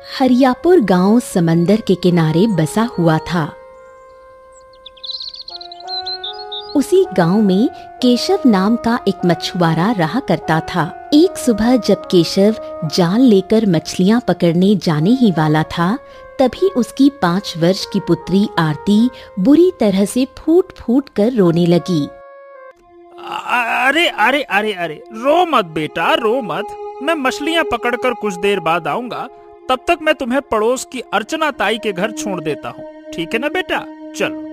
हरियापुर गांव समंदर के किनारे बसा हुआ था। उसी गांव में केशव नाम का एक मछुआरा रहा करता था। एक सुबह जब केशव जाल लेकर मछलियां पकड़ने जाने ही वाला था, तभी उसकी 5 वर्ष की पुत्री आरती बुरी तरह से फूट फूट कर रोने लगी। अरे अरे अरे अरे, रो मत बेटा, रो मत। मैं मछलियां पकड़कर कुछ देर बाद आऊंगा। तब तक मैं तुम्हें पड़ोस की अर्चना ताई के घर छोड़ देता हूँ, ठीक है ना बेटा? चलो।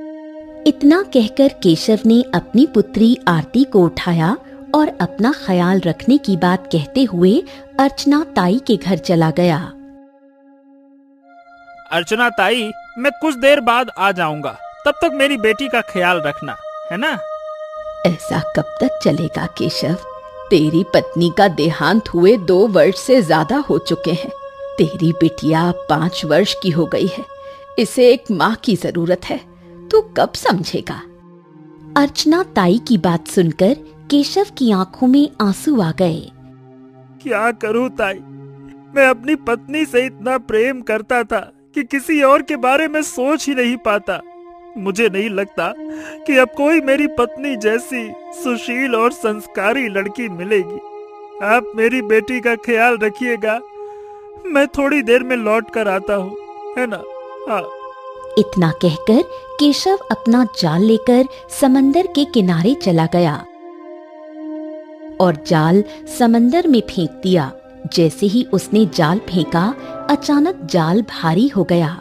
इतना कहकर केशव ने अपनी पुत्री आरती को उठाया और अपना ख्याल रखने की बात कहते हुए अर्चना ताई के घर चला गया। अर्चना ताई, मैं कुछ देर बाद आ जाऊंगा। तब तक मेरी बेटी का ख्याल रखना, है ना? ऐसा कब तक चलेगा केशव? तेरी पत्नी का देहांत हुए 2 वर्ष से ज्यादा हो चुके हैं। तेरी बिटिया 5 वर्ष की हो गई है। इसे एक माँ की जरूरत है। तू कब समझेगा? अर्चना ताई की बात सुनकर केशव की आंखों में आंसू आ गए। क्या करूं ताई, मैं अपनी पत्नी से इतना प्रेम करता था कि किसी और के बारे में सोच ही नहीं पाता। मुझे नहीं लगता कि अब कोई मेरी पत्नी जैसी सुशील और संस्कारी लड़की मिलेगी। आप मेरी बेटी का ख्याल रखिएगा। मैं थोड़ी देर में लौट कर आता हूँ, है ना? हाँ। इतना कहकर केशव अपना जाल लेकर समंदर के किनारे चला गया और जाल समंदर में फेंक दिया। जैसे ही उसने जाल फेंका, अचानक जाल भारी हो गया।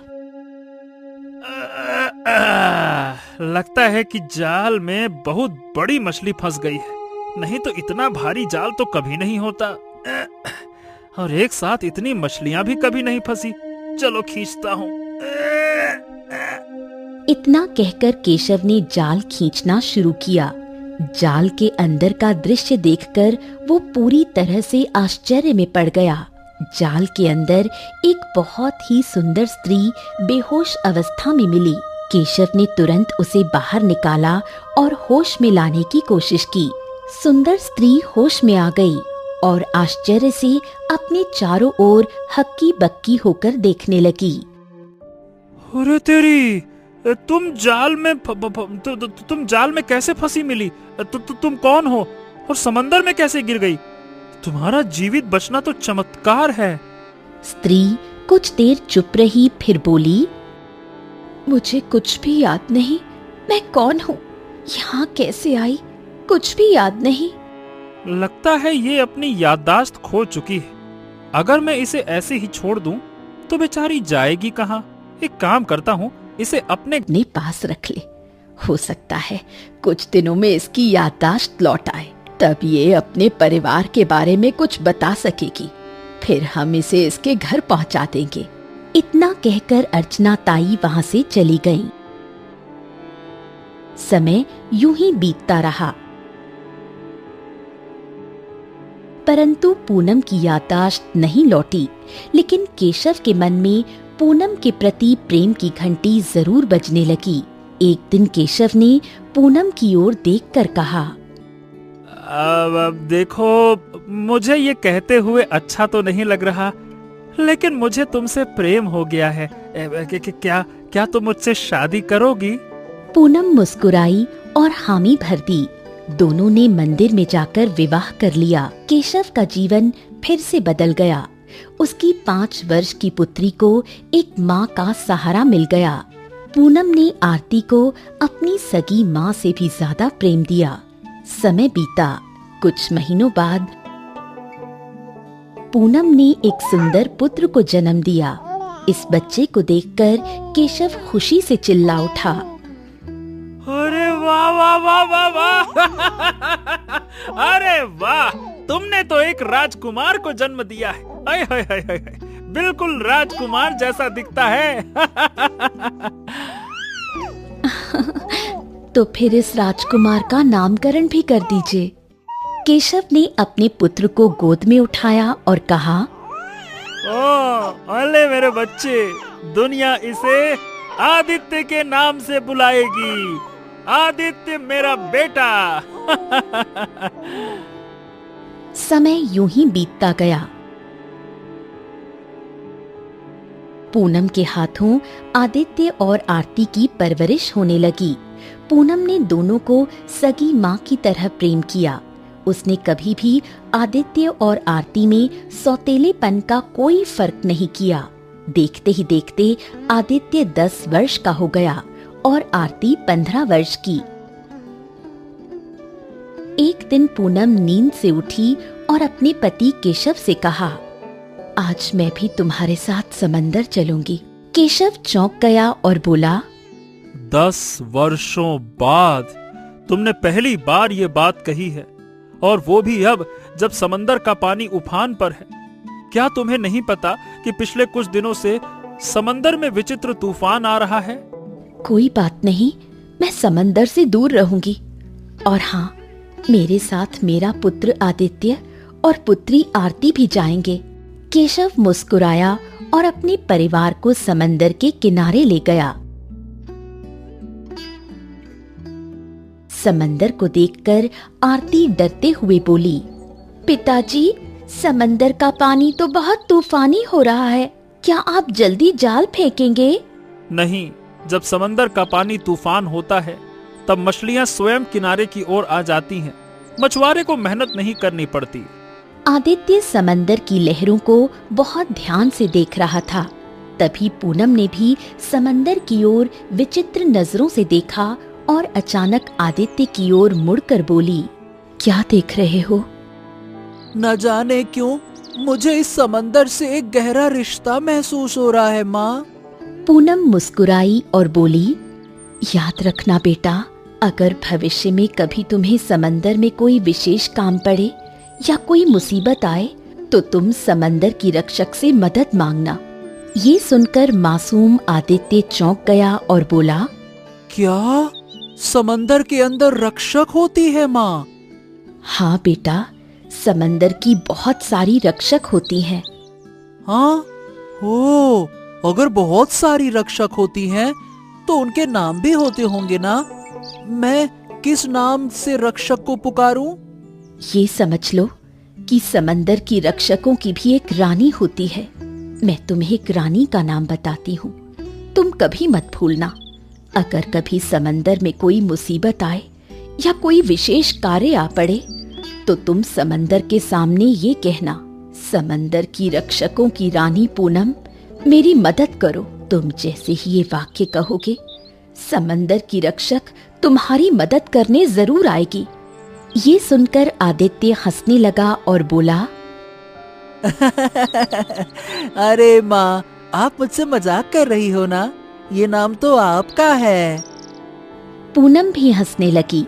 लगता है कि जाल में बहुत बड़ी मछली फंस गई है। नहीं तो इतना भारी जाल तो कभी नहीं होता। और एक साथ इतनी मछलियां भी कभी नहीं फंसी। चलो खींचता हूँ। इतना कहकर केशव ने जाल खींचना शुरू किया। जाल के अंदर का दृश्य देखकर वो पूरी तरह से आश्चर्य में पड़ गया। जाल के अंदर एक बहुत ही सुंदर स्त्री बेहोश अवस्था में मिली। केशव ने तुरंत उसे बाहर निकाला और होश में लाने की कोशिश की। सुंदर स्त्री होश में आ गई और आश्चर्य से अपने चारों ओर हक्की बक्की होकर देखने लगी। अरे तेरी, तुम जाल में कैसे फंसी मिली? तुम कौन हो और समंदर में कैसे गिर गई? तुम्हारा जीवित बचना तो चमत्कार है। स्त्री कुछ देर चुप रही, फिर बोली, मुझे कुछ भी याद नहीं। मैं कौन हूँ, यहाँ कैसे आई, कुछ भी याद नहीं। लगता है ये अपनी याददाश्त खो चुकी है। अगर मैं इसे ऐसे ही छोड़ दूं तो बेचारी जाएगी कहाँ? एक काम करता हूँ, इसे अपने पास रख ले। हो सकता है कुछ दिनों में इसकी याददाश्त लौट आए, तब ये अपने परिवार के बारे में कुछ बता सकेगी। फिर हम इसे इसके घर पहुंचा देंगे। इतना कहकर अर्चना ताई वहां से चली गईं। समय यूं ही बीतता रहा, परंतु पूनम की याददाश्त नहीं लौटी। लेकिन केशव के मन में पूनम के प्रति प्रेम की घंटी जरूर बजने लगी। एक दिन केशव ने पूनम की ओर देखकर कहा, अब देखो, मुझे ये कहते हुए अच्छा तो नहीं लग रहा, लेकिन मुझे तुमसे प्रेम हो गया है। क्या तुम मुझसे शादी करोगी? पूनम मुस्कुराई और हामी भर दी। दोनों ने मंदिर में जाकर विवाह कर लिया। केशव का जीवन फिर से बदल गया। उसकी 5 वर्ष की पुत्री को एक माँ का सहारा मिल गया। पूनम ने आरती को अपनी सगी माँ से भी ज्यादा प्रेम दिया। समय बीता। कुछ महीनों बाद पूनम ने एक सुंदर पुत्र को जन्म दिया। इस बच्चे को देखकर केशव खुशी से चिल्ला उठा, अरे वाह वाह वाह वाह वाह! अरे वाह, तुमने तो एक राजकुमार को जन्म दिया है। हाय हाय हाय हाय, बिल्कुल राजकुमार जैसा दिखता है। तो फिर इस राजकुमार का नामकरण भी कर दीजिए। केशव ने अपने पुत्र को गोद में उठाया और कहा, अले मेरे बच्चे, दुनिया इसे आदित्य के नाम से बुलाएगी। आदित्य मेरा बेटा। समय यूं ही बीतता गया। पूनम के हाथों आदित्य और आरती की परवरिश होने लगी। पूनम ने दोनों को सगी माँ की तरह प्रेम किया। उसने कभी भी आदित्य और आरती में सौतेलेपन का कोई फर्क नहीं किया। देखते ही देखते आदित्य 10 वर्ष का हो गया और आरती 15 वर्ष की। एक दिन पूनम नींद से उठी और अपने पति केशव से कहा, आज मैं भी तुम्हारे साथ समंदर चलूंगी। केशव चौंक गया और बोला, 10 वर्षों बाद तुमने पहली बार ये बात कही है, और वो भी अब जब समंदर का पानी उफान पर है। क्या तुम्हें नहीं पता कि पिछले कुछ दिनों से समंदर में विचित्र तूफान आ रहा है? कोई बात नहीं, मैं समंदर से दूर रहूंगी। और हाँ, मेरे साथ मेरा पुत्र आदित्य और पुत्री आरती भी जाएंगे। केशव मुस्कुराया और अपने परिवार को समंदर के किनारे ले गया। समंदर को देखकर आरती डरते हुए बोली, पिताजी, समंदर का पानी तो बहुत तूफानी हो रहा है, क्या आप जल्दी जाल फेंकेंगे? नहीं, जब समंदर का पानी तूफान होता है तब मछलियां स्वयं किनारे की ओर आ जाती हैं। मछुआरे को मेहनत नहीं करनी पड़ती। आदित्य समंदर की लहरों को बहुत ध्यान से देख रहा था। तभी पूनम ने भी समंदर की ओर विचित्र नजरों से देखा और अचानक आदित्य की ओर मुड़कर बोली, क्या देख रहे हो? न जाने क्यों मुझे इस समंदर से एक गहरा रिश्ता महसूस हो रहा है माँ। पूनम मुस्कुराई और बोली, याद रखना बेटा, अगर भविष्य में कभी तुम्हें समंदर में कोई विशेष काम पड़े या कोई मुसीबत आए तो तुम समंदर की रक्षक से मदद मांगना। ये सुनकर मासूम आदित्य चौंक गया और बोला, क्या समंदर के अंदर रक्षक होती है माँ? हाँ बेटा, समंदर की बहुत सारी रक्षक होती हैं। हाँ, हो, अगर बहुत सारी रक्षक होती हैं तो उनके नाम भी होते होंगे ना? मैं किस नाम से रक्षक को पुकारूं? ये समझ लो कि समंदर की रक्षकों की भी एक रानी होती है। मैं तुम्हें एक रानी का नाम बताती हूँ, तुम कभी मत भूलना। अगर कभी समंदर में कोई मुसीबत आए या कोई विशेष कार्य आ पड़े तो तुम समंदर के सामने ये कहना, समंदर की रक्षकों की रानी पूनम, मेरी मदद करो। तुम जैसे ही ये वाक्य कहोगे, समंदर की रक्षक तुम्हारी मदद करने जरूर आएगी। ये सुनकर आदित्य हंसने लगा और बोला, अरे माँ, आप मुझसे मजाक कर रही हो ना? ये नाम तो आपका है। पूनम भी हंसने लगी।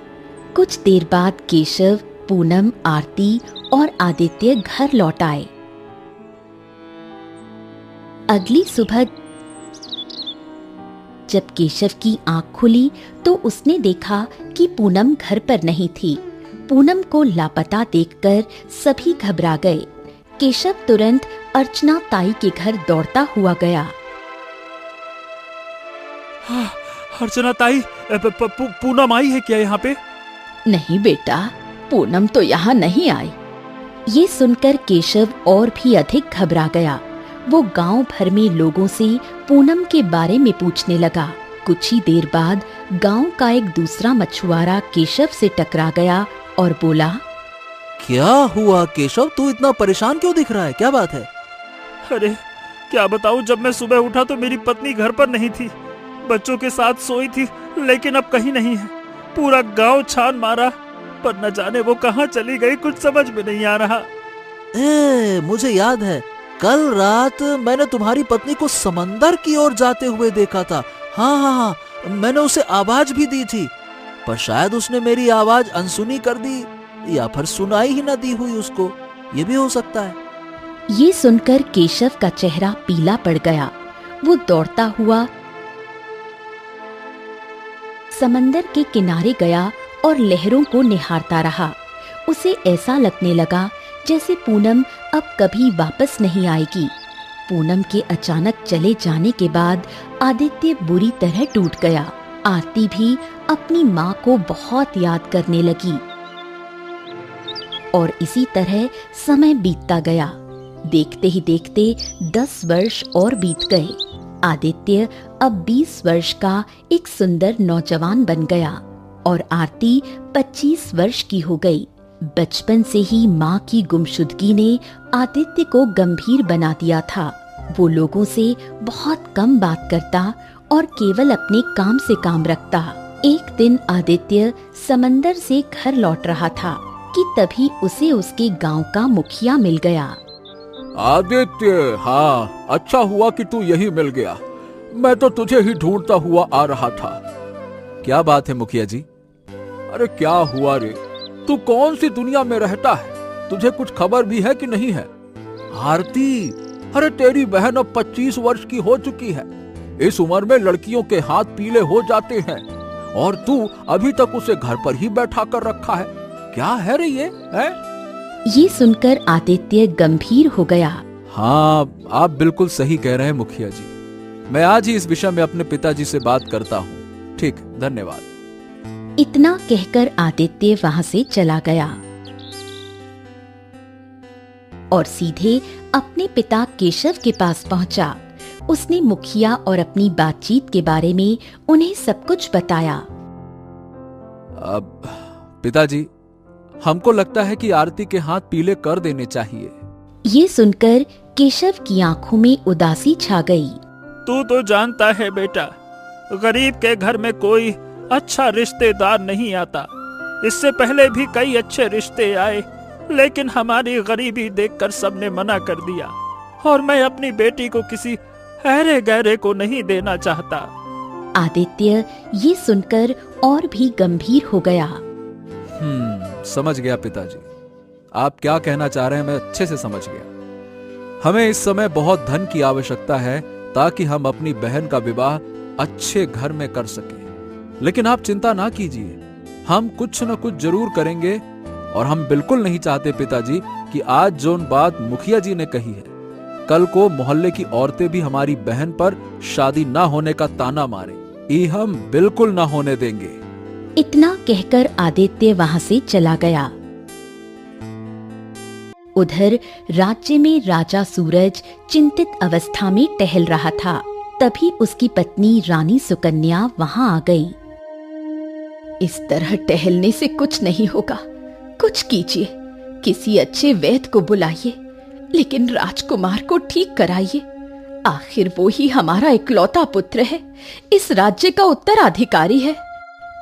कुछ देर बाद केशव, पूनम, आरती और आदित्य घर लौट आए। अगली सुबह जब केशव की आंख खुली तो उसने देखा कि पूनम घर पर नहीं थी। पूनम को लापता देखकर सभी घबरा गए। केशव तुरंत अर्चना ताई के घर दौड़ता हुआ गया। अर्चना ताई, पूनम आई है क्या यहाँ पे? नहीं बेटा, पूनम तो यहाँ नहीं आई। ये सुनकर केशव और भी अधिक घबरा गया। वो गांव भर में लोगों से पूनम के बारे में पूछने लगा। कुछ ही देर बाद गांव का एक दूसरा मछुआरा केशव से टकरा गया और बोला, क्या हुआ केशव, तू इतना परेशान क्यों दिख रहा है? क्या बात है? अरे क्या बताऊं, जब मैं सुबह उठा तो मेरी पत्नी घर पर नहीं थी। बच्चों के साथ सोई थी, लेकिन अब कहीं नहीं है। पूरा गांव छान मारा, पर न जाने वो कहाँ चली गई, कुछ समझ में नहीं आ रहा। मुझे याद है, कल रात मैंने तुम्हारी पत्नी को समंदर की ओर जाते हुए देखा था। हाँ, मैंने उसे आवाज भी दी थी, पर शायद उसने मेरी आवाज अनसुनी कर दी या फिर सुनाई ही न दी हुई उसको। ये भी हो सकता है। ये सुनकर केशव का चेहरा पीला पड़ गया। वो दौड़ता हुआ समंदर के किनारे गया और लहरों को निहारता रहा। उसे ऐसा लगने लगा जैसे पूनम अब कभी वापस नहीं आएगी। पूनम के अचानक चले जाने के बाद आदित्य बुरी तरह टूट गया। आरती भी अपनी माँ को बहुत याद करने लगी और इसी तरह समय बीतता गया। देखते ही देखते 10 वर्ष और बीत गए। आदित्य अब 20 वर्ष का एक सुंदर नौजवान बन गया और आरती 25 वर्ष की हो गई। बचपन से ही माँ की गुमशुदगी ने आदित्य को गंभीर बना दिया था। वो लोगों से बहुत कम बात करता और केवल अपने काम से काम रखता। एक दिन आदित्य समंदर से घर लौट रहा था कि तभी उसे उसके गांव का मुखिया मिल गया। आदित्य, हाँ, अच्छा हुआ कि तू यही मिल गया। मैं तो तुझे ही ढूंढता हुआ आ रहा था। क्या बात है मुखिया जी? अरे क्या हुआ रे? तू कौन सी दुनिया में रहता है? तुझे कुछ खबर भी है कि नहीं है? आरती, अरे तेरी बहन अब 25 वर्ष की हो चुकी है। इस उम्र में लड़कियों के हाथ पीले हो जाते हैं और तू अभी तक उसे घर पर ही बैठा कर रखा है। क्या है रे ये? है? ये सुनकर आदित्य गंभीर हो गया। हाँ, आप बिल्कुल सही कह रहे हैं मुखिया जी। मैं आज ही इस विषय में अपने पिताजी से बात करता हूँ। ठीक, धन्यवाद। इतना कहकर आदित्य वहाँ से चला गया और सीधे अपने पिता केशव के पास पहुँचा। उसने मुखिया और अपनी बातचीत के बारे में उन्हें सब कुछ बताया। अब पिताजी, हमको लगता है कि आरती के हाथ पीले कर देने चाहिए। ये सुनकर केशव की आंखों में उदासी छा गई। तू तो जानता है बेटा, गरीब के घर में कोई अच्छा रिश्तेदार नहीं आता। इससे पहले भी कई अच्छे रिश्ते आए, लेकिन हमारी गरीबी देखकर सबने मना कर दिया और मैं अपनी बेटी को किसी अहरे गहरे को नहीं देना चाहता। आदित्य ये सुनकर और भी गंभीर हो गया। समझ गया पिताजी, आप क्या कहना चाह रहे हैं मैं अच्छे से समझ गया। हमें इस समय बहुत धन की आवश्यकता है ताकि हम अपनी बहन का विवाह अच्छे घर में कर सकें। लेकिन आप चिंता ना कीजिए, हम कुछ न कुछ जरूर करेंगे। और हम बिल्कुल नहीं चाहते पिताजी कि आज जोन बात मुखिया जी ने कही है, कल को मोहल्ले की औरतें भी हमारी बहन पर शादी ना होने का ताना मारे। ये हम बिल्कुल ना होने देंगे। इतना कहकर आदित्य वहाँ से चला गया। उधर राज्य में राजा सूरज चिंतित अवस्था में टहल रहा था। तभी उसकी पत्नी रानी सुकन्या वहाँ आ गई। इस तरह टहलने से कुछ नहीं होगा, कुछ कीजिए, किसी अच्छे वैद्य को बुलाइए, लेकिन राजकुमार को ठीक कराइए। आखिर वो ही हमारा इकलौता पुत्र है, इस राज्य का उत्तराधिकारी है।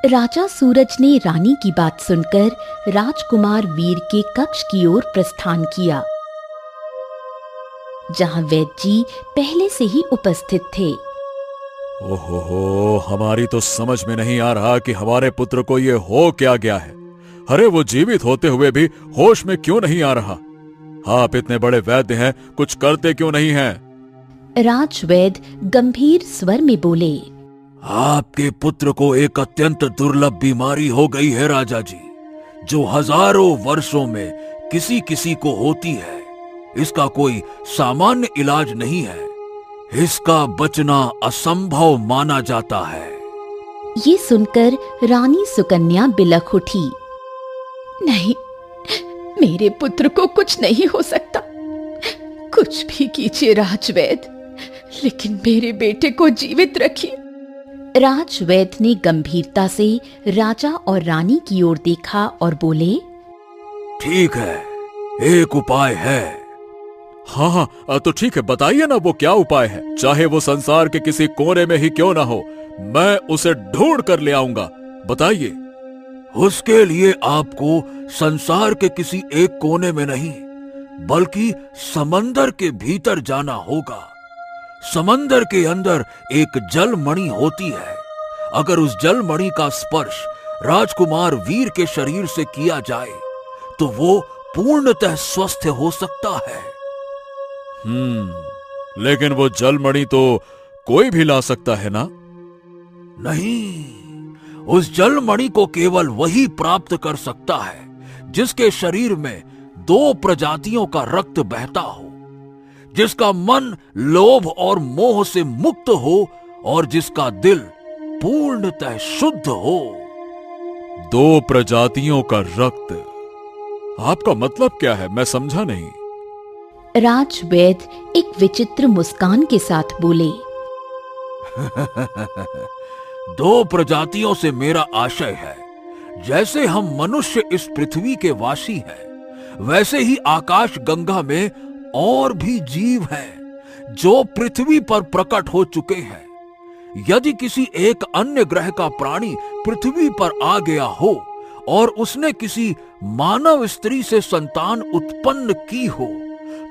राजा सूरज ने रानी की बात सुनकर राजकुमार वीर के कक्ष की ओर प्रस्थान किया, जहां वैद्य जी पहले से ही उपस्थित थे। ओहो, हमारी तो समझ में नहीं आ रहा कि हमारे पुत्र को ये हो क्या गया है। अरे वो जीवित होते हुए भी होश में क्यों नहीं आ रहा? आप इतने बड़े वैद्य हैं, कुछ करते क्यों नहीं हैं? राजवैद्य गंभीर स्वर में बोले, आपके पुत्र को एक अत्यंत दुर्लभ बीमारी हो गई है राजा जी, जो हजारों वर्षों में किसी किसी को होती है। इसका कोई सामान्य इलाज नहीं है, इसका बचना असंभव माना जाता है। ये सुनकर रानी सुकन्या बिलख उठी। नहीं, मेरे पुत्र को कुछ नहीं हो सकता। कुछ भी कीजिए राजवैद्य, लेकिन मेरे बेटे को जीवित रखिए। राजवैद्य ने गंभीरता से राजा और रानी की ओर देखा और बोले, ठीक है, एक उपाय है। हाँ, तो ठीक है, बताइए ना वो क्या उपाय है। चाहे वो संसार के किसी कोने में ही क्यों ना हो, मैं उसे ढूंढ कर ले आऊंगा। बताइए। उसके लिए आपको संसार के किसी एक कोने में नहीं, बल्कि समंदर के भीतर जाना होगा। समंदर के अंदर एक जलमणि होती है। अगर उस जलमणि का स्पर्श राजकुमार वीर के शरीर से किया जाए तो वो पूर्णतः स्वस्थ हो सकता है। लेकिन वो जलमणि तो कोई भी ला सकता है ना? नहीं, उस जलमणि को केवल वही प्राप्त कर सकता है जिसके शरीर में 2 प्रजातियों का रक्त बहता हो, जिसका मन लोभ और मोह से मुक्त हो और जिसका दिल पूर्णतः शुद्ध हो। 2 प्रजातियों का रक्त? आपका मतलब क्या है? मैं समझा नहीं। राजवैद्य एक विचित्र मुस्कान के साथ बोले, दो प्रजातियों से मेरा आशय है। जैसे हम मनुष्य इस पृथ्वी के वासी हैं, वैसे ही आकाश गंगा में और भी जीव हैं जो पृथ्वी पर प्रकट हो चुके हैं। यदि किसी एक अन्य ग्रह का प्राणी पृथ्वी पर आ गया हो और उसने किसी मानव स्त्री से संतान उत्पन्न की हो,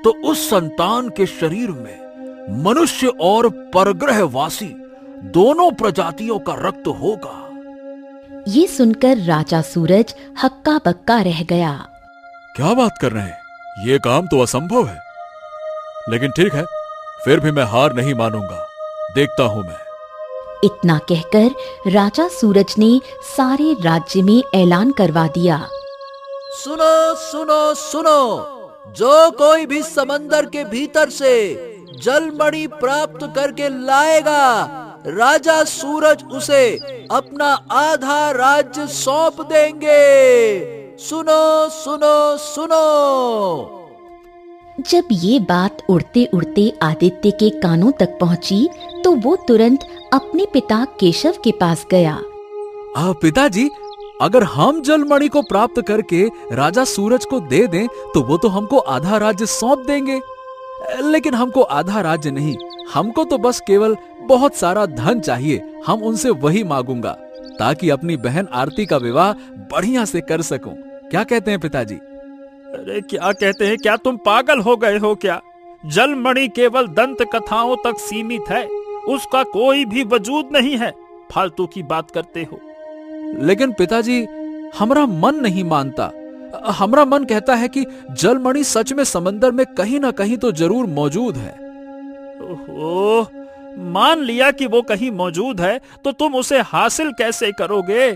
तो उस संतान के शरीर में मनुष्य और परग्रहवासी दोनों प्रजातियों का रक्त होगा। ये सुनकर राजा सूरज हक्का बक्का रह गया। क्या बात कर रहे हैं? ये काम तो असंभव है। लेकिन ठीक है, फिर भी मैं हार नहीं मानूंगा, देखता हूं मैं। इतना कहकर राजा सूरज ने सारे राज्य में ऐलान करवा दिया। सुनो सुनो सुनो, जो कोई भी समंदर के भीतर से जलमणि प्राप्त करके लाएगा, राजा सूरज उसे अपना आधा राज्य सौंप देंगे। सुनो सुनो सुनो। जब ये बात उड़ते उड़ते आदित्य के कानों तक पहुंची, तो वो तुरंत अपने पिता केशव के पास गया। पिताजी, अगर हम जलमणि को प्राप्त करके राजा सूरज को दे दें, तो वो तो हमको आधा राज्य सौंप देंगे। लेकिन हमको आधा राज्य नहीं, हमको तो बस केवल बहुत सारा धन चाहिए। हम उनसे वही मांगूंगा, ताकि अपनी बहन आरती का विवाह बढ़िया से कर सकूं। क्या कहते हैं पिताजी? अरे क्या कहते हैं? क्या तुम पागल हो गए हो क्या? जलमणि केवल दंत कथाओं तक सीमित है, उसका कोई भी वजूद नहीं है। फालतू की बात करते हो। लेकिन पिताजी, हमारा मन नहीं मानता। हमारा मन कहता है कि जलमणि सच में समंदर में कहीं ना कहीं तो जरूर मौजूद है। ओह, मान लिया कि वो कहीं मौजूद है, तो तुम उसे हासिल कैसे करोगे?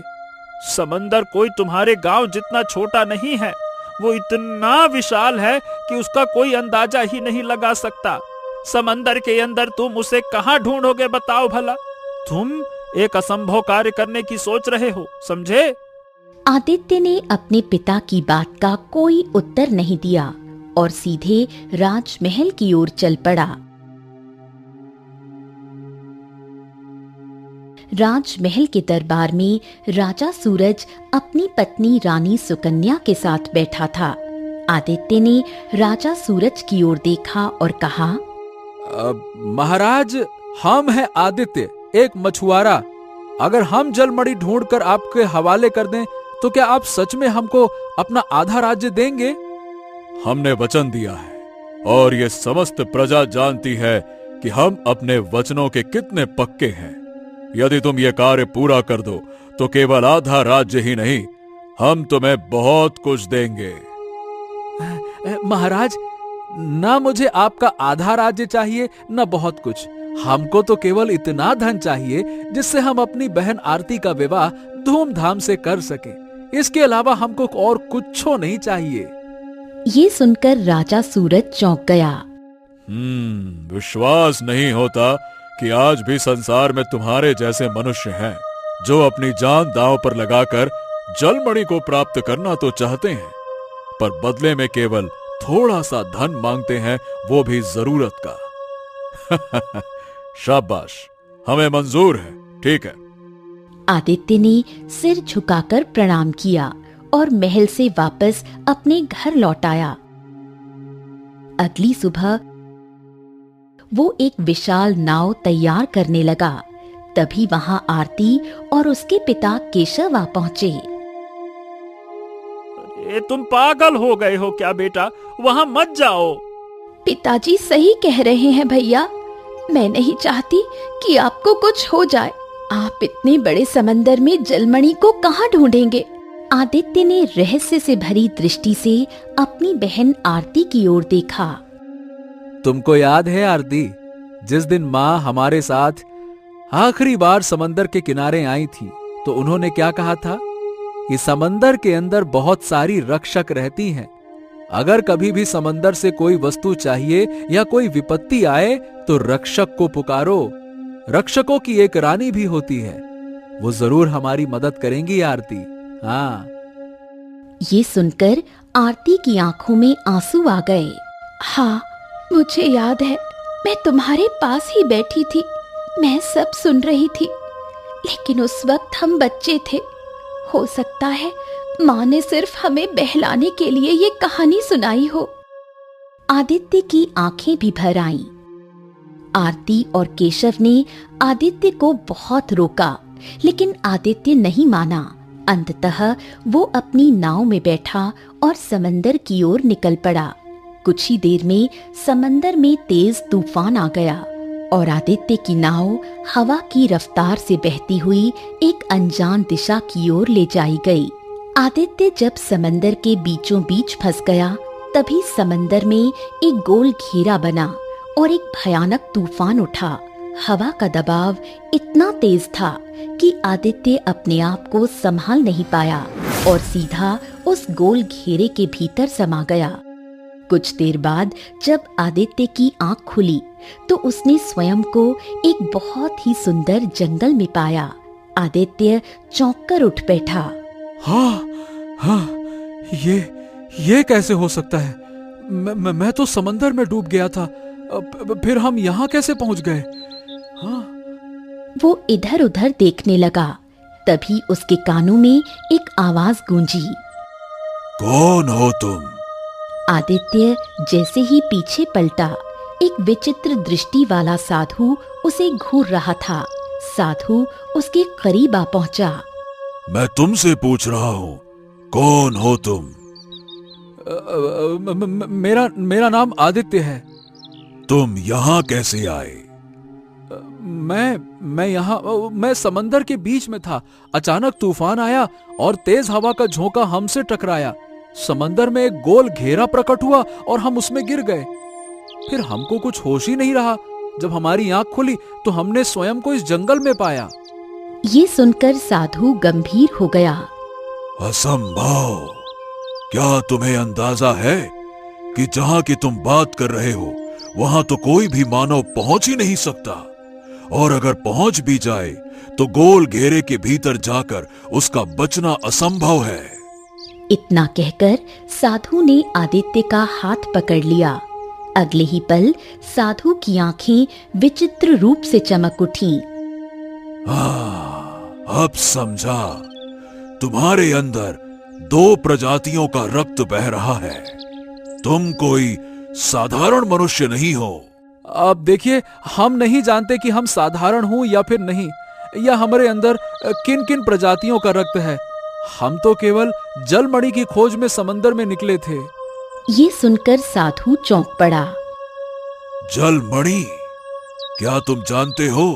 समंदर कोई तुम्हारे गांव जितना छोटा नहीं है, वो इतना विशाल है कि उसका कोई अंदाजा ही नहीं लगा सकता। समंदर के अंदर तुम उसे कहां ढूंढोगे बताओ भला? तुम एक असंभव कार्य करने की सोच रहे हो, समझे? आदित्य ने अपने पिता की बात का कोई उत्तर नहीं दिया और सीधे राजमहल की ओर चल पड़ा। राजमहल के दरबार में राजा सूरज अपनी पत्नी रानी सुकन्या के साथ बैठा था। आदित्य ने राजा सूरज की ओर देखा और कहा, महाराज, हम हैं आदित्य, एक मछुआरा। अगर हम जलमणि ढूंढकर आपके हवाले कर दें, तो क्या आप सच में हमको अपना आधा राज्य देंगे? हमने वचन दिया है और ये समस्त प्रजा जानती है कि हम अपने वचनों के कितने पक्के हैं। यदि तुम ये कार्य पूरा कर दो, तो केवल आधा राज्य ही नहीं, हम तुम्हें बहुत कुछ देंगे। महाराज, ना मुझे आपका आधा राज्य चाहिए, ना बहुत कुछ। हमको तो केवल इतना धन चाहिए जिससे हम अपनी बहन आरती का विवाह धूमधाम से कर सकें। इसके अलावा हमको और कुछ नहीं चाहिए। ये सुनकर राजा सूरज चौंक गया। विश्वास नहीं होता कि आज भी संसार में तुम्हारे जैसे मनुष्य हैं, जो अपनी जान दांव पर लगाकर जलमणि को प्राप्त करना तो चाहते हैं, पर बदले में केवल थोड़ा सा धन मांगते हैं, वो भी जरूरत का। शाबाश, हमें मंजूर है, ठीक है। आदित्य ने सिर झुकाकर प्रणाम किया और महल से वापस अपने घर लौट आया। अगली सुबह वो एक विशाल नाव तैयार करने लगा। तभी वहां आरती और उसके पिता केशव आ पहुंचे। अरे तुम पागल हो गए हो क्या बेटा? वहां मत जाओ। पिताजी सही कह रहे हैं भैया, मैं नहीं चाहती कि आपको कुछ हो जाए। आप इतने बड़े समंदर में जलमणि को कहां ढूंढेंगे? आदित्य ने रहस्य से भरी दृष्टि से अपनी बहन आरती की ओर देखा। तुमको याद है आरती, जिस दिन माँ हमारे साथ आखिरी बार समंदर के किनारे आई थी, तो उन्होंने क्या कहा था? कि समंदर के अंदर बहुत सारी रक्षक रहती हैं। अगर कभी भी समंदर से कोई वस्तु चाहिए या कोई विपत्ति आए, तो रक्षक को पुकारो। रक्षकों की एक रानी भी होती है, वो जरूर हमारी मदद करेंगी आरती। हाँ। ये सुनकर आरती की आंखों में आंसू आ गए। हाँ, मुझे याद है, मैं तुम्हारे पास ही बैठी थी मैं सब सुन रही थी, लेकिन उस वक्त हम बच्चे थे। हो सकता है माँ ने सिर्फ हमें बहलाने के लिए ये कहानी सुनाई हो। आदित्य की आंखें भी भर आईं। आरती और केशव ने आदित्य को बहुत रोका, लेकिन आदित्य नहीं माना। अंततः वो अपनी नाव में बैठा और समंदर की ओर निकल पड़ा। कुछ ही देर में समंदर में तेज तूफान आ गया और आदित्य की नाव हवा की रफ्तार से बहती हुई एक अनजान दिशा की ओर ले जाई गई। आदित्य जब समंदर के बीचों बीच फंस गया, तभी समंदर में एक गोल घेरा बना और एक भयानक तूफान उठा। हवा का दबाव इतना तेज था कि आदित्य अपने आप को संभाल नहीं पाया और सीधा उस गोल घेरे के भीतर समा गया। कुछ देर बाद जब आदित्य की आंख खुली तो उसने स्वयं को एक बहुत ही सुंदर जंगल में पाया। आदित्य चौंक कर उठ बैठा। हाँ, ये कैसे हो सकता है? मैं तो समंदर में डूब गया था, फिर हम यहाँ कैसे पहुंच गए? हाँ। वो इधर उधर देखने लगा। तभी उसके कानों में एक आवाज गूंजी। कौन हो तुम? आदित्य जैसे ही पीछे पलटा, एक विचित्र दृष्टि वाला साधु उसे घूर रहा था। साधु उसके करीब आ पहुंचा। मैं तुमसे पूछ रहा हूँ, कौन हो तुम? मेरा नाम आदित्य है। तुम यहाँ कैसे आए? मैं समंदर के बीच में था। अचानक तूफान आया और तेज हवा का झोंका हमसे टकराया। समंदर में एक गोल घेरा प्रकट हुआ और हम उसमें गिर गए। फिर हमको कुछ होश ही नहीं रहा। जब हमारी आंख खुली तो हमने स्वयं को इस जंगल में पाया। ये सुनकर साधु गंभीर हो गया। असंभव! क्या तुम्हें अंदाजा है कि जहां की तुम बात कर रहे हो वहां तो कोई भी मानव पहुंच ही नहीं सकता, और अगर पहुंच भी जाए तो गोल घेरे के भीतर जाकर उसका बचना असंभव है। इतना कहकर साधु ने आदित्य का हाथ पकड़ लिया। अगले ही पल साधु की आंखें विचित्र रूप से चमक उठीं। अब समझा। तुम्हारे अंदर दो प्रजातियों का रक्त बह रहा है। तुम कोई साधारण मनुष्य नहीं हो। अब देखिए, हम नहीं जानते कि हम साधारण हूं या फिर नहीं, या हमारे अंदर किन किन प्रजातियों का रक्त है। हम तो केवल जलमणि की खोज में समंदर में निकले थे। ये सुनकर साधु चौंक पड़ा। जलमणि? क्या तुम जानते हो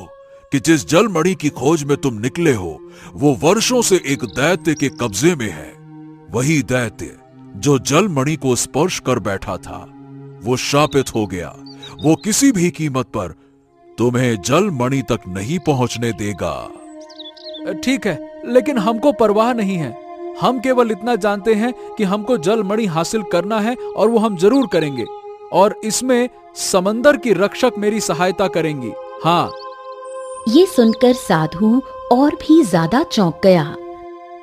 कि जिस जलमणि की खोज में तुम निकले हो वो वर्षों से एक दैत्य के कब्जे में है। वही दैत्य जो जलमणि को स्पर्श कर बैठा था वो शापित हो गया। वो किसी भी कीमत पर तुम्हें जलमणि तक नहीं पहुंचने देगा। ठीक है, लेकिन हमको परवाह नहीं है। हम केवल इतना जानते हैं कि हमको जलमणि हासिल करना है और वो हम जरूर करेंगे, और इसमें समंदर की रक्षक मेरी सहायता करेंगी। हाँ। ये सुनकर साधु और भी ज्यादा चौंक गया।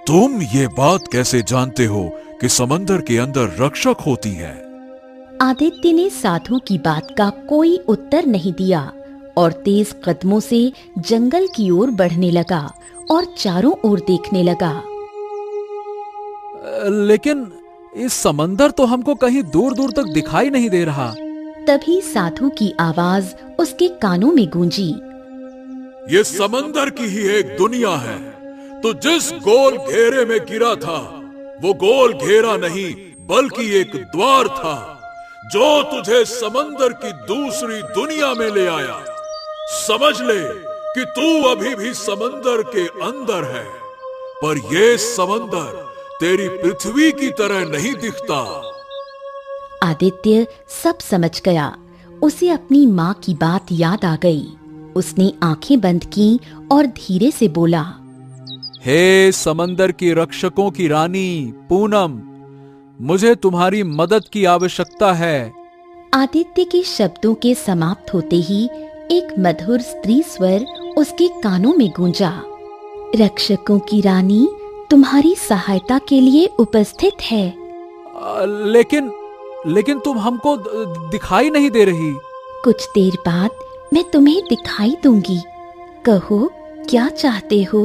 तुम ये बात कैसे जानते हो कि समंदर के अंदर रक्षक होती है? आदित्य ने साधु की बात का कोई उत्तर नहीं दिया और तेज कदमों से जंगल की ओर बढ़ने लगा और चारों ओर देखने लगा। लेकिन इस समंदर तो हमको कहीं दूर दूर तक दिखाई नहीं दे रहा। तभी साधु की आवाज उसके कानों में गूंजी। ये समंदर की ही एक दुनिया है। तो जिस गोल घेरे में गिरा था वो गोल घेरा नहीं बल्कि एक द्वार था जो तुझे समंदर की दूसरी दुनिया में ले आया। समझ ले कि तू अभी भी समंदर के अंदर है, पर ये समंदर तेरी पृथ्वी की तरह नहीं दिखता। आदित्य सब समझ गया। उसे अपनी माँ की बात याद आ गई। उसने आंखें बंद की और धीरे से बोला, हे समंदर की रक्षकों की रानी पूनम, मुझे तुम्हारी मदद की आवश्यकता है। आदित्य के शब्दों के समाप्त होते ही एक मधुर स्त्री स्वर उसके कानों में गूंजा। रक्षकों की रानी तुम्हारी सहायता के लिए उपस्थित है। लेकिन तुम हमको दिखाई नहीं दे रही। कुछ देर बाद मैं तुम्हें दिखाई दूंगी। कहो, क्या चाहते हो?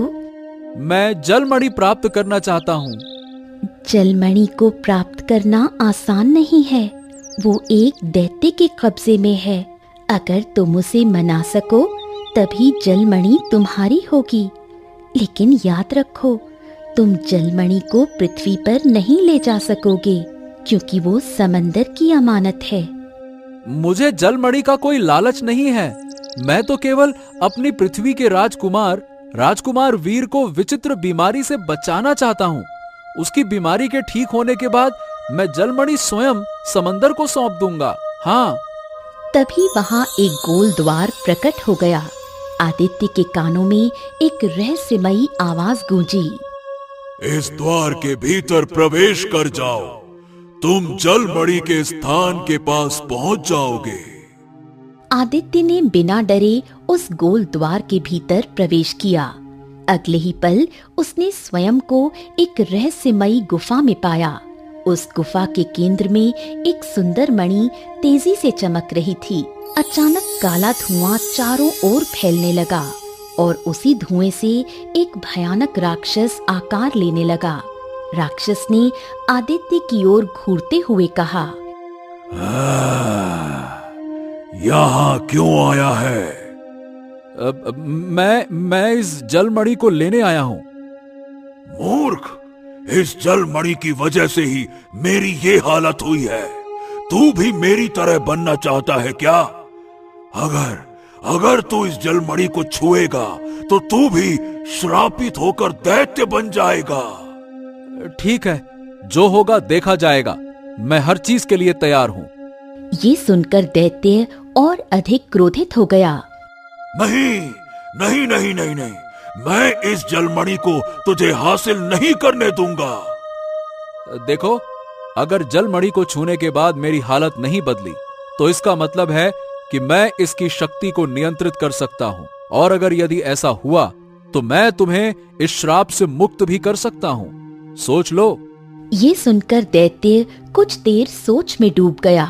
मैं जलमणि प्राप्त करना चाहता हूँ। जलमणि को प्राप्त करना आसान नहीं है। वो एक दैत्य के कब्जे में है। अगर तुम उसे मना सको तभी जलमणि तुम्हारी होगी। लेकिन याद रखो, तुम जलमणि को पृथ्वी पर नहीं ले जा सकोगे, क्योंकि वो समंदर की अमानत है। मुझे जलमणि का कोई लालच नहीं है। मैं तो केवल अपनी पृथ्वी के राजकुमार वीर को विचित्र बीमारी से बचाना चाहता हूँ। उसकी बीमारी के ठीक होने के बाद मैं जलमणि स्वयं समंदर को सौंप दूंगा। हाँ। तभी वहां एक गोल द्वार प्रकट हो गया। आदित्य के कानों में एक रहस्यमयी आवाज गूंजी। इस द्वार के भीतर प्रवेश कर जाओ, तुम जलमणि के स्थान के पास पहुंच जाओगे। आदित्य ने बिना डरे उस गोल द्वार के भीतर प्रवेश किया। अगले ही पल उसने स्वयं को एक रहस्यमयी गुफा में पाया। उस गुफा के केंद्र में एक सुंदर मणि तेजी से चमक रही थी। अचानक काला धुआं चारों ओर फैलने लगा और उसी धुएं से एक भयानक राक्षस आकार लेने लगा। राक्षस ने आदित्य की ओर घूरते हुए कहा, यहाँ क्यों आया है? मैं इस जलमणि को लेने आया हूँ। मूर्ख, इस जलमणि की वजह से ही मेरी ये हालत हुई है। तू भी मेरी तरह बनना चाहता है क्या? अगर तू इस जलमणि को छुएगा तो तू भी श्रापित होकर दैत्य बन जाएगा। ठीक है, जो होगा देखा जाएगा। मैं हर चीज के लिए तैयार हूँ। ये सुनकर दैत्य और अधिक क्रोधित हो गया। नहीं, नहीं, नहीं, नहीं, नहीं, मैं इस जलमणि को तुझे हासिल नहीं करने दूंगा। देखो, अगर जलमणि को छूने के बाद मेरी हालत नहीं बदली तो इसका मतलब है कि मैं इसकी शक्ति को नियंत्रित कर सकता हूँ, और अगर यदि ऐसा हुआ तो मैं तुम्हें इस श्राप से मुक्त भी कर सकता हूँ। सोच लो। ये सुनकर दैत्य कुछ देर सोच में डूब गया।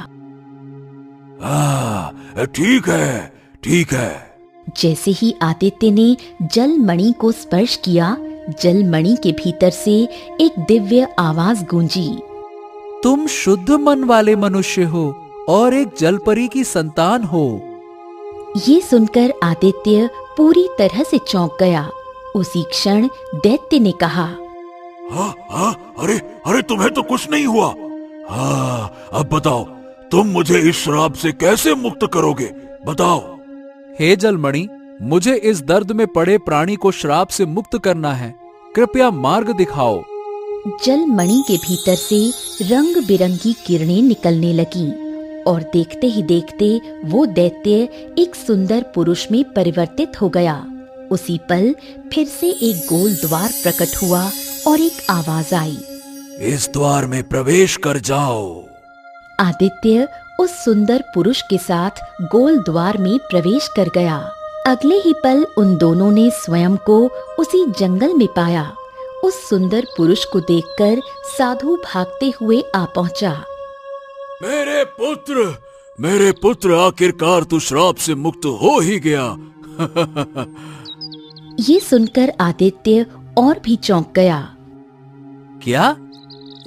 ठीक है, ठीक है। जैसे ही आदित्य ने जलमणि को स्पर्श किया, जलमणि के भीतर से एक दिव्य आवाज गूंजी। तुम शुद्ध मन वाले मनुष्य हो और एक जलपरी की संतान हो। ये सुनकर आदित्य पूरी तरह से चौंक गया। उसी क्षण दैत्य ने कहा, अरे तुम्हें तो कुछ नहीं हुआ। अब बताओ, तुम मुझे इस श्राप से कैसे मुक्त करोगे? बताओ। हे जलमणि, मुझे इस दर्द में पड़े प्राणी को श्राप से मुक्त करना है। कृपया मार्ग दिखाओ। जलमणि के भीतर से रंग बिरंगी किरणें निकलने लगीं और देखते ही देखते वो दैत्य एक सुंदर पुरुष में परिवर्तित हो गया। उसी पल फिर से एक गोल द्वार प्रकट हुआ और एक आवाज आई, इस द्वार में प्रवेश कर जाओ। आदित्य उस सुंदर पुरुष के साथ गोल द्वार में प्रवेश कर गया। अगले ही पल उन दोनों ने स्वयं को उसी जंगल में पाया। उस सुंदर पुरुष को देखकर साधु भागते हुए आ पहुंचा। मेरे पुत्र, आखिरकार तू श्राप से मुक्त हो ही गया। ये सुनकर आदित्य और भी चौंक गया। क्या?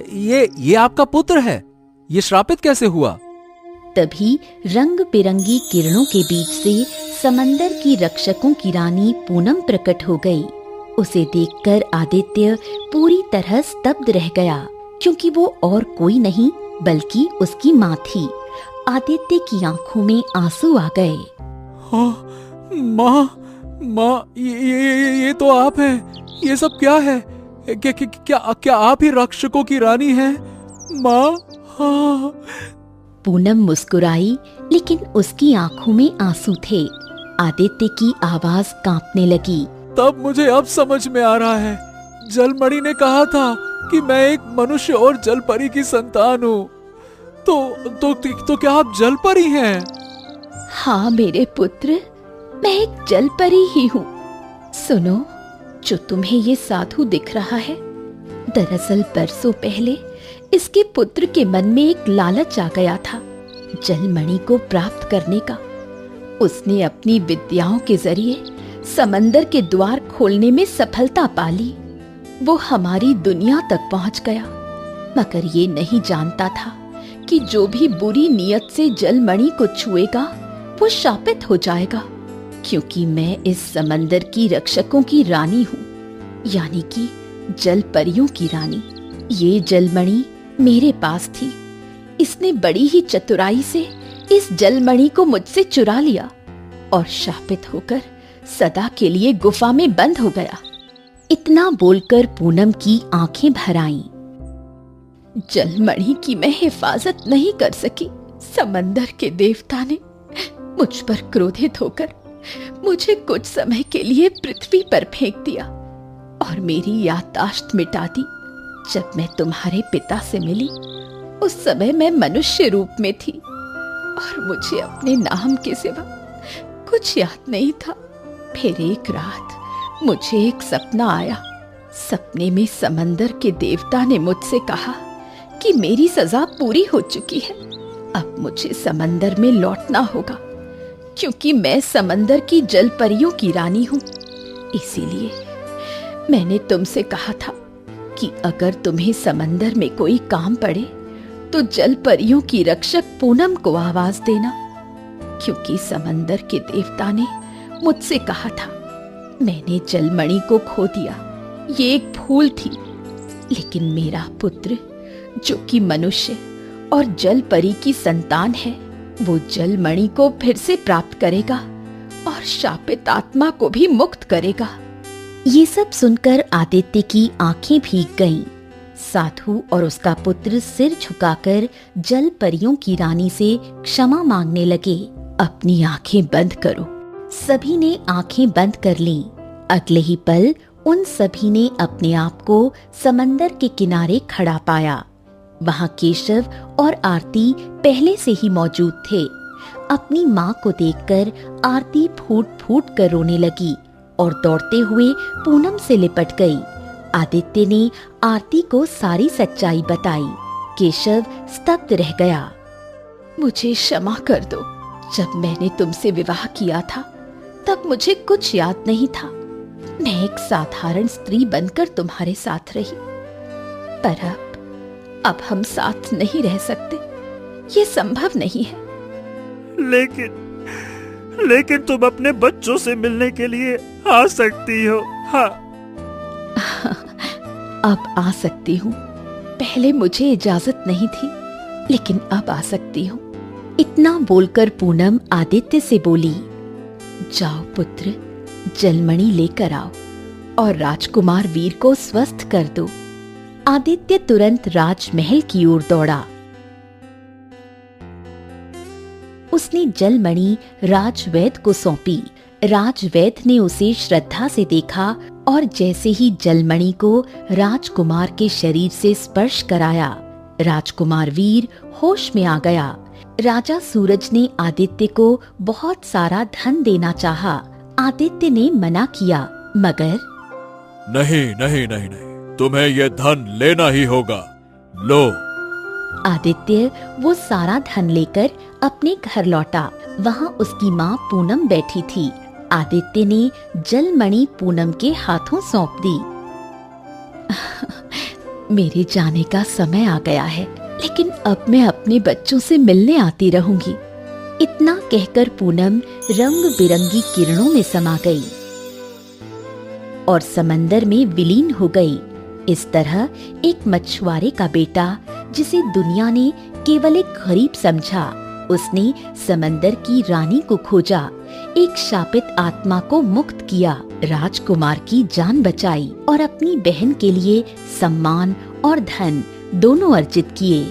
ये आपका पुत्र है? ये श्रापित कैसे हुआ? तभी रंग बिरंगी किरणों के बीच से समंदर की रक्षकों की रानी पूनम प्रकट हो गई। उसे देखकर आदित्य पूरी तरह स्तब्ध रह गया, क्योंकि वो और कोई नहीं बल्कि उसकी माँ थी। आदित्य की आंखों में आंसू आ गए। माँ, ये तो आप हैं। ये सब क्या है? क्या आप ही रक्षकों की रानी हैं? माँ। हाँ। पूनम मुस्कुराई, लेकिन उसकी आंखों में आंसू थे। आदित्य की आवाज कांपने लगी। तब मुझे अब समझ में आ रहा है, जलमणि ने कहा था कि मैं एक मनुष्य और जलपरी की संतान हूँ। तो क्या आप जलपरी हैं? हाँ मेरे पुत्र, मैं एक जलपरी ही हूँ। सुनो, जो तुम्हें ये साधु दिख रहा है, दरअसल बरसों पहले इसके पुत्र के मन में एक लालच आ गया था जलमणि को प्राप्त करने का। उसने अपनी विद्याओं के जरिए समंदर के द्वार खोलने में सफलता पाली। वो हमारी दुनिया तक पहुंच गया, मगर ये नहीं जानता था कि जो भी बुरी नीयत से जलमणि को छुएगा वो शापित हो जाएगा, क्योंकि मैं इस समंदर की रक्षकों की रानी हूँ, यानी कि जल परियों की रानी। ये जलमणि मेरे पास थी। इसने बड़ी ही चतुराई से इस जलमणि को मुझसे चुरा लिया और शापित होकर सदा के लिए गुफा में बंद हो गया। इतना बोलकर पूनम की आंखें भर आईं। जलमणि की मैं हिफाजत नहीं कर सकी। समंदर के देवता ने मुझ पर क्रोधित होकर मुझे कुछ समय के लिए पृथ्वी पर फेंक दिया और मेरी याददाश्त मिटा दी। जब मैं तुम्हारे पिता से मिली उस समय मैं मनुष्य रूप में थी और मुझे अपने नाम के सिवा कुछ याद नहीं था। फिर एक रात मुझे एक सपना आया। सपने में समंदर के देवता ने मुझसे कहा कि मेरी सजा पूरी हो चुकी है, अब मुझे समंदर में लौटना होगा, क्योंकि मैं समंदर की जल परियों की रानी हूँ। इसीलिए मैंने तुमसे कहा था कि अगर तुम्हें समंदर में कोई काम पड़े तो जल परियों की रक्षक पूनम को आवाज देना, क्योंकि समंदर के देवता ने मुझसे कहा था। मैंने जलमणि को खो दिया, ये एक भूल थी, लेकिन मेरा पुत्र जो कि मनुष्य और जल परी की संतान है, वो जलमणि को फिर से प्राप्त करेगा और शापित आत्मा को भी मुक्त करेगा। ये सब सुनकर आदित्य की आंखें भीग गईं। साधु और उसका पुत्र सिर झुकाकर जल परियों की रानी से क्षमा मांगने लगे। अपनी आंखें बंद करो। सभी ने आंखें बंद कर लीं। अगले ही पल उन सभी ने अपने आप को समंदर के किनारे खड़ा पाया। वहां केशव और आरती पहले से ही मौजूद थे। अपनी माँ को देखकर आरती फूट फूट कर रोने लगी और दौड़ते हुए पूनम से लिपट गई। आदित्य ने आरती को सारी सच्चाई बताई। केशव स्तब्ध रह गया। मुझे क्षमा कर दो। जब मैंने तुमसे विवाह किया था तब मुझे कुछ याद नहीं था। मैं एक साधारण स्त्री बनकर तुम्हारे साथ रही, पर अब हम साथ नहीं रह सकते। ये संभव नहीं है। लेकिन तुम अपने बच्चों से मिलने के लिए आ सकती हो। हाँ, अब आ सकती हूँ। पहले मुझे इजाजत नहीं थी, लेकिन अब आ सकती हूँ। इतना बोलकर पूनम आदित्य से बोली, जाओ पुत्र, जलमणि लेकर आओ और राजकुमार वीर को स्वस्थ कर दो। आदित्य तुरंत राजमहल की ओर दौड़ा। उसने जलमणि राजवैद्य को सौंपी। राजवैद्य ने उसे श्रद्धा से देखा और जैसे ही जलमणि को राजकुमार के शरीर से स्पर्श कराया, राजकुमार वीर होश में आ गया। राजा सूरज ने आदित्य को बहुत सारा धन देना चाहा। आदित्य ने मना किया, मगर नहीं नहीं नहीं नहीं, तुम्हें यह धन लेना ही होगा। लो। आदित्य वो सारा धन लेकर अपने घर लौटा। वहाँ उसकी माँ पूनम बैठी थी। आदित्य ने जलमणि पूनम के हाथों सौंप दी। मेरे जाने का समय आ गया है, लेकिन अब मैं अपने बच्चों से मिलने आती रहूंगी। इतना कहकर पूनम रंग बिरंगी किरणों में समा गई और समंदर में विलीन हो गई। इस तरह एक मछुआरे का बेटा, जिसे दुनिया ने केवल एक गरीब समझा, उसने समंदर की रानी को खोजा, एक शापित आत्मा को मुक्त किया, राजकुमार की जान बचाई और अपनी बहन के लिए सम्मान और धन दोनों अर्जित किए।